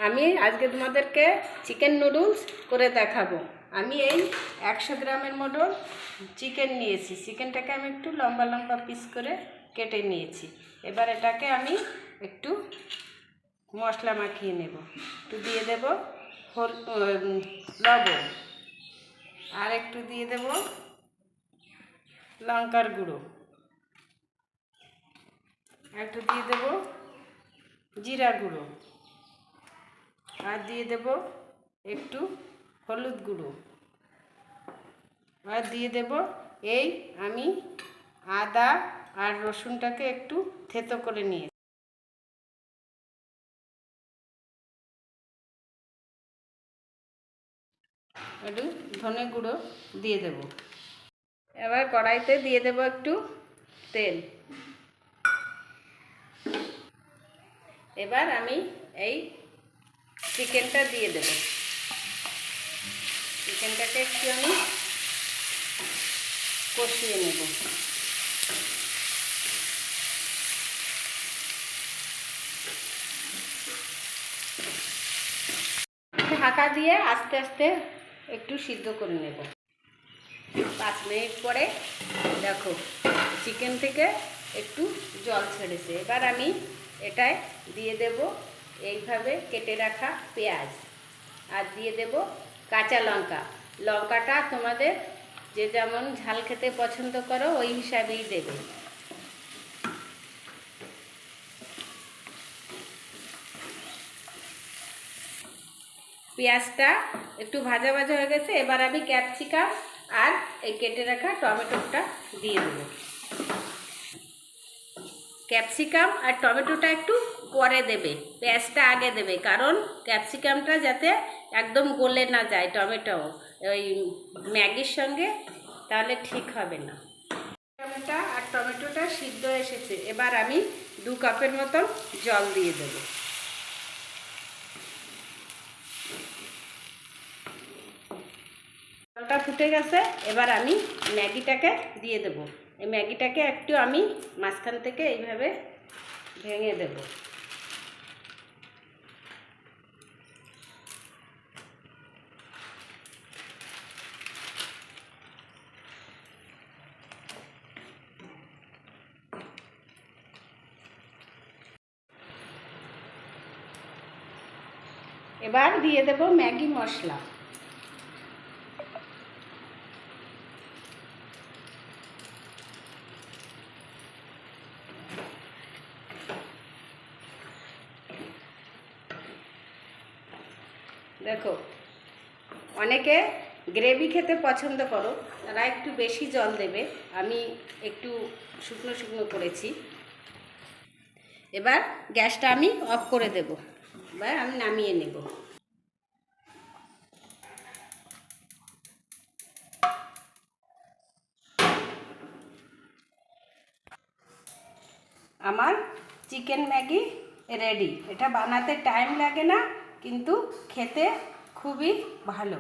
আমি আজকে তোমাদেরকে চিকেন নুডলস করে দেখাবো। আমি এই 100 গ্রামের মতো চিকেন নিয়েছি। চিকেনটাকে আমি একটু লম্বা লম্বা পিস করে কেটে নিয়েছি। এবার এটাকে আমি একটু মশলা মাখিয়ে নেব। একটু দিয়ে দেব লবণ, আর একটু দিয়ে দেব লঙ্কার গুঁড়ো, একটু দিয়ে দেব জিরা গুঁড়ো, আর দিয়ে দেব একটু হলুদ গুঁড়ো, আর দিয়ে দেব এই আমি আদা আর রসুনটাকে একটু থেতো করে নিয়ে একটু ধনে গুঁড়ো দিয়ে দেব। এবার কড়াইতে দিয়ে দেব একটু তেল। এবার আমি এই চিকেনটা দিয়ে দেব। চিকেনটাকে একটু আমি কষিয়ে নেব। ঢাকা দিয়ে আস্তে আস্তে একটু সিদ্ধ করে নেব। 5 মিনিট পরে দেখো চিকেন থেকে একটু জল ছেড়েছে। এবার আমি এটায় দিয়ে দেব এইভাবে কেটে রাখা পেঁয়াজ, আর দিয়ে দেব কাঁচা লঙ্কা। লঙ্কাটা তোমাদের যে যেমন ঝাল খেতে পছন্দ করো ওই হিসাবেই দেবে। পেঁয়াজটা একটু ভাজা ভাজা হয়ে গেছে। এবার আমি ক্যাপসিকাম আর এই কেটে রাখা টমেটোটা দিয়ে দেবো। ক্যাপসিকাম আর টমেটোটা একটু পরে দেবে, পেঁয়াজটা আগে দেবে, কারণ ক্যাপসিকামটা যাতে একদম গলে না যায় টমেটো ওই ম্যাগির সঙ্গে, তাহলে ঠিক হবে না। টমেটো আর টমেটোটা সিদ্ধ এসেছে। এবার আমি 2 কাপের মতন জল দিয়ে দেবো। জলটা ফুটে গেছে। এবার আমি ম্যাগিটাকে দিয়ে দেব। এই ম্যাগিটাকে একটু আমি মাঝখান থেকে এইভাবে ভেঙে দেব। এবার দিয়ে দেব ম্যাগি মশলা। দেখো অনেকে গ্রেভি খেতে পছন্দ করো, তারা একটু বেশি জল দেবে। আমি একটু শুকনো শুকনো করেছি। এবার গ্যাসটা আমি অফ করে দেব। এবার আমি নামিয়ে নেব। আমার চিকেন ম্যাগি রেডি। এটা বানাতে টাইম লাগে না, কিন্তু খেতে খুবই ভালো।